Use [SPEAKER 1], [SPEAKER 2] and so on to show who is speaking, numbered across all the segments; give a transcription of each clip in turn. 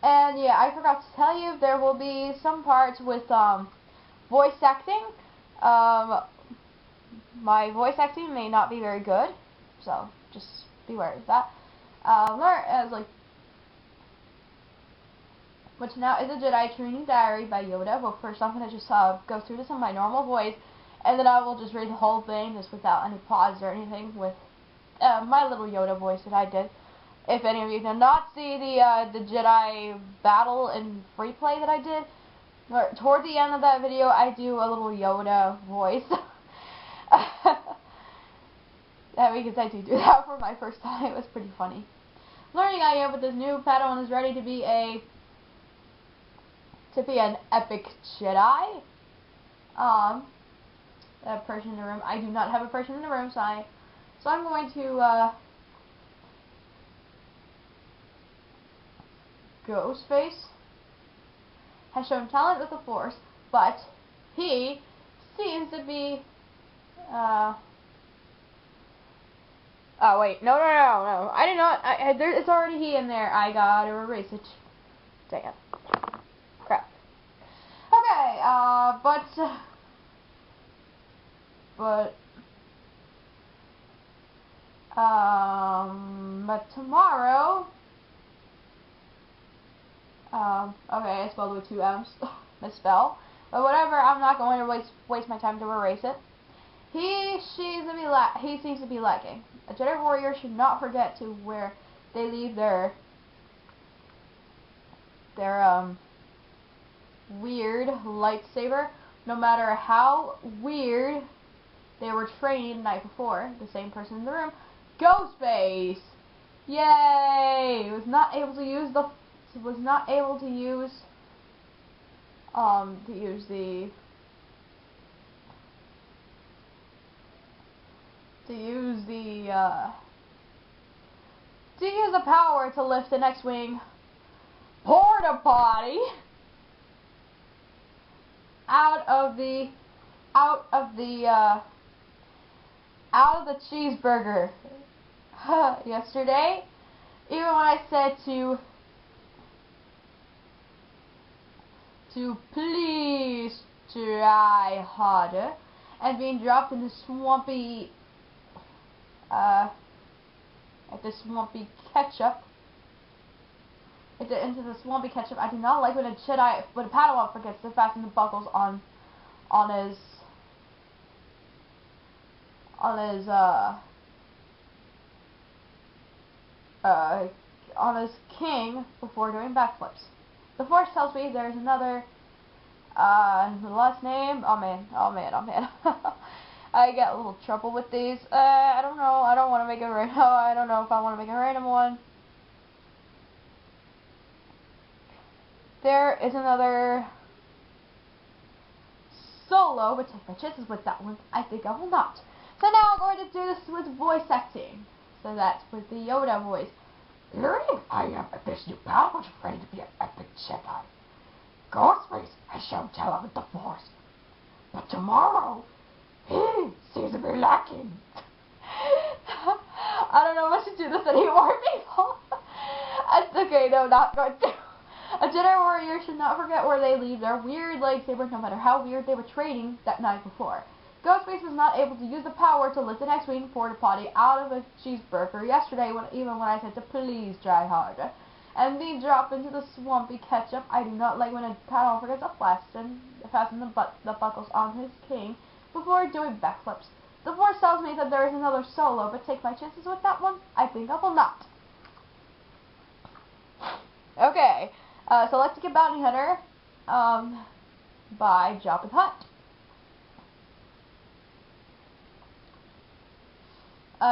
[SPEAKER 1] And yeah, I forgot to tell you, there will be some parts with voice acting. My voice acting may not be very good, so just beware of that. Learn as like, which now is a Jedi Training Diary by Yoda. But first, I'm gonna just go through this in my normal voice, and then I will just read the whole thing just without any pause or anything with my little Yoda voice that I did. If any of you did not see the Jedi battle and free play that I did, toward the end of that video, I do a little Yoda voice. Because I do that for my first time. It was pretty funny. Learning I am with this new Padawan is ready to be an epic Jedi. A person in the room. I do not have a person in the room, so I'm going to Ghostface has shown talent with the Force, but he seems to be oh wait, no, I did not. It's already he in there. I gotta erase it. Dang it. Crap. Okay, but tomorrow, okay, I spelled with 2 M's, misspell, but whatever, I'm not going to waste my time to erase it. He seems to be lacking. A Jedi warrior should not forget to where they leave their weird lightsaber, no matter how weird they were training the night before. The same person in the room, Ghostface. Yay! Was not able to use the power to lift the X-Wing porta potty out of the cheeseburger yesterday. Even when I said to please try harder, and being dropped in the swampy ketchup. Into the swampy ketchup. I do not like when a Padawan forgets to fasten the buckles on his king before doing backflips. The Force tells me there's another the last name. Oh man. I get a little trouble with these. I don't know. I don't want to make a random. I don't know if I want to make a random one. There is another Solo, but take my chances with that one. I think I will not. So now I'm going to do this with voice acting. So that's with the Yoda voice.
[SPEAKER 2] Learning I am at this new power was ready to be an epic Jedi. Ghostface has shown talent with the Force, but tomorrow he seems to be lacking.
[SPEAKER 1] I don't know if I should do this anymore, people. It's okay, no, not going to. A Jedi warrior should not forget where they leave their weird lightsabers, no matter how weird they were training that night before. Ghostface was not able to use the power to lift an X-Wing porta potty out of a cheeseburger yesterday, even when I said to please try harder. And being dropped into the swampy ketchup. I do not like when a Padawan forgets to fasten the buckles on his king before doing backflips. The Force tells me that there is another Solo, but take my chances with that one. I think I will not. Okay, so let's get Bounty Hunter by Jabba the Hutt.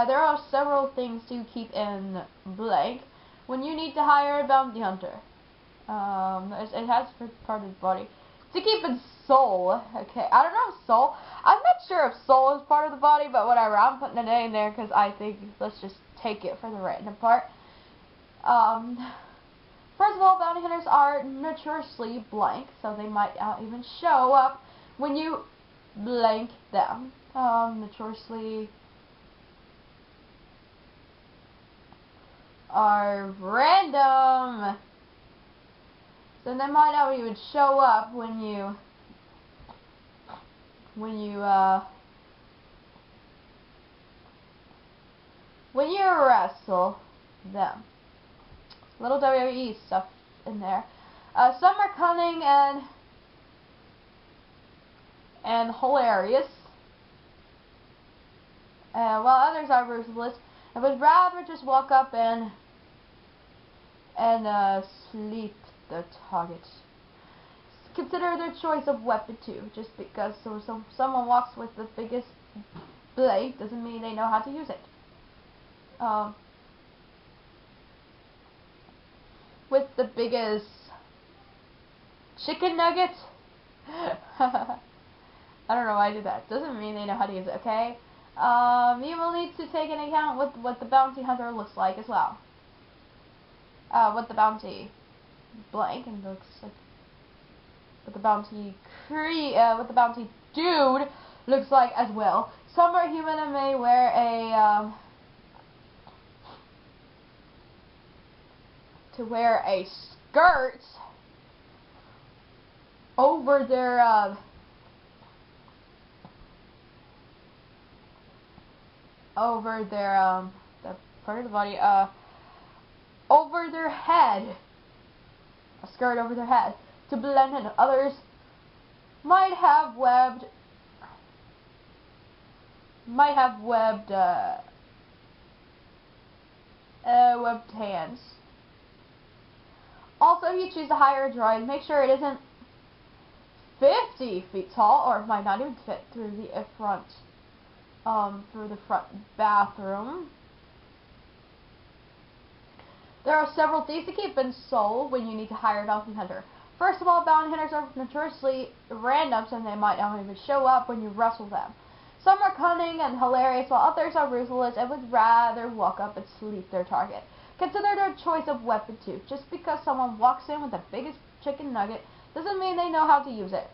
[SPEAKER 1] There are several things to keep in blank when you need to hire a bounty hunter. It has part of the body. To keep in soul. Okay, I don't know if soul. I'm not sure if soul is part of the body, but whatever. I'm putting it in there because I think let's just take it for the random part. First of all, bounty hunters are notoriously blank, so they might not even show up when you blank them. Notoriously are random. So they might not even show up when you wrestle them. Little WWE stuff in there. Some are cunning and hilarious, while others are ruthless and would rather just walk up and sleep the target. Consider their choice of weapon too. Just because someone walks with the biggest blade doesn't mean they know how to use it. With the biggest chicken nugget. I don't know why I did that. Doesn't mean they know how to use it, okay? You will need to take into account what the bounty hunter looks like as well. What the bounty blank and looks like. What the bounty dude looks like as well. Some are human and may wear a skirt over their the part of the body over their head, a skirt over their head to blend in. Others might have webbed hands. Also, if you choose to hire a droid, make sure it isn't 50 feet tall, or it might not even fit through the front bathroom. There are several things to keep in soul when you need to hire a bounty hunter. First of all, bounty hunters are notoriously random, and they might not even show up when you wrestle them. Some are cunning and hilarious, while others are ruthless and would rather walk up and sleep their target. Consider their choice of weapon too. Just because someone walks in with the biggest chicken nugget doesn't mean they know how to use it.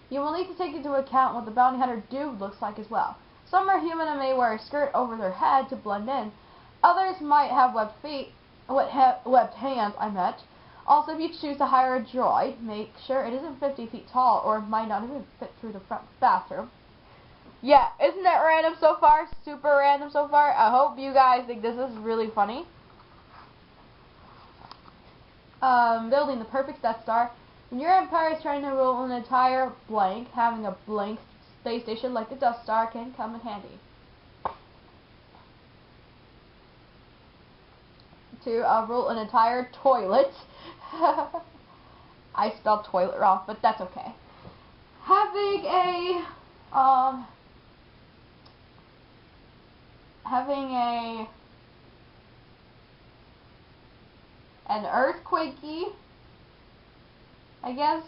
[SPEAKER 1] You will need to take into account what the bounty hunter dude looks like as well. Some are human and may wear a skirt over their head to blend in. Others might have webbed hands, Also, if you choose to hire a droid, make sure it isn't 50 feet tall, or it might not even fit through the front bathroom. Yeah, isn't that random so far? Super random so far? I hope you guys think this is really funny. Building the perfect Death Star. When your empire is trying to rule an entire blank, having a blank space station like the Death Star can come in handy. To rule an entire toilet. I spelled toilet wrong, but that's okay. Having an earthquakey, I guess.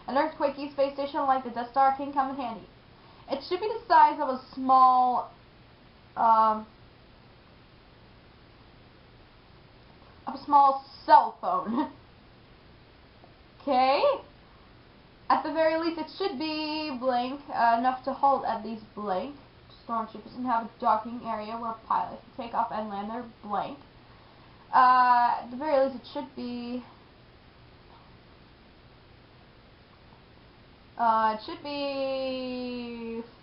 [SPEAKER 1] An earthquakey space station like the Death Star can come in handy. It should be the size of a small cell phone. Okay? At the very least, it should be blank, enough to hold at least blank stormtroopers and have a docking area where pilots can take off and land their blank. At the very least, it should be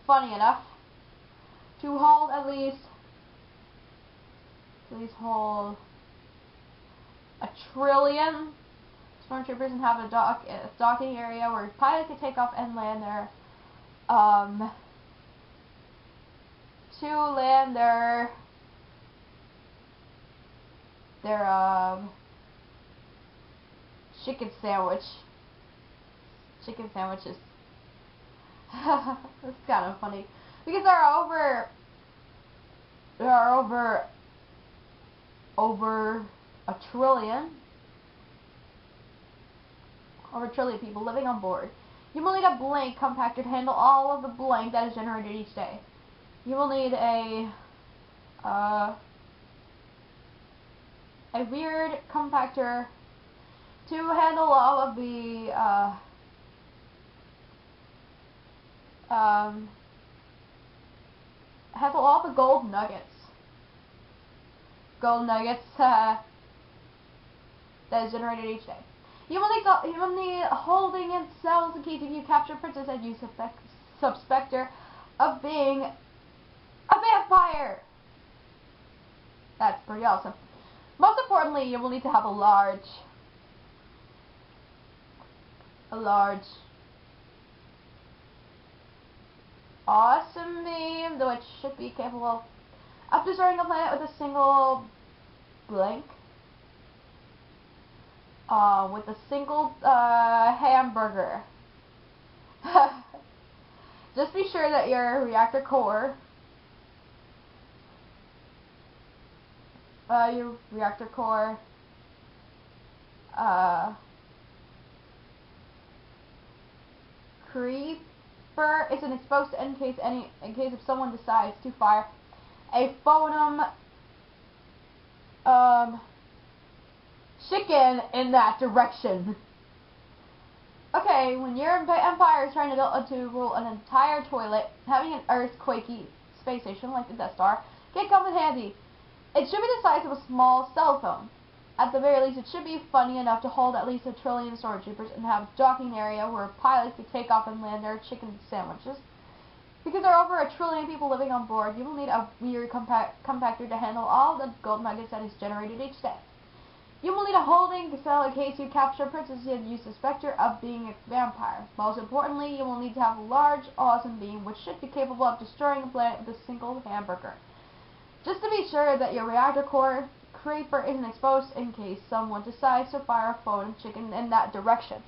[SPEAKER 1] funny enough to hold at least hold a trillion stormtroopers and have a docking area where pilots can take off and land their chicken sandwiches. It's kind of funny because there are over a trillion people living on board. You will need a blank compactor to handle all of the blank that is generated each day. You will need a weird compactor to handle all of the gold nuggets. That is generated each day. You will need holding in cells in case if you capture a princess and you suspect her of being a vampire. That's pretty awesome. Most importantly, you will need to have a large, awesome beam, though it should be capable of destroying a planet with a single blink. With a single hamburger. Just be sure that your reactor core, creeper isn't exposed in case if someone decides to fire a phonem chicken in that direction. Okay, when your empire is trying to rule an entire toilet, having an earthquakey space station like the Death Star can come in handy. It should be the size of a small cell phone. At the very least, it should be funny enough to hold at least 1 trillion stormtroopers and have a docking area where pilots can take off and land their chicken sandwiches. Because there are over 1 trillion people living on board, you will need a weird compactor to handle all the gold nuggets that is generated each day. You will need a holding cell in case you capture a princess and you suspect her of being a vampire. Most importantly, you will need to have a large, awesome beam which should be capable of destroying a planet with a single hamburger. Just to be sure that your reactor core creeper isn't exposed in case someone decides to fire a phone chicken in that direction.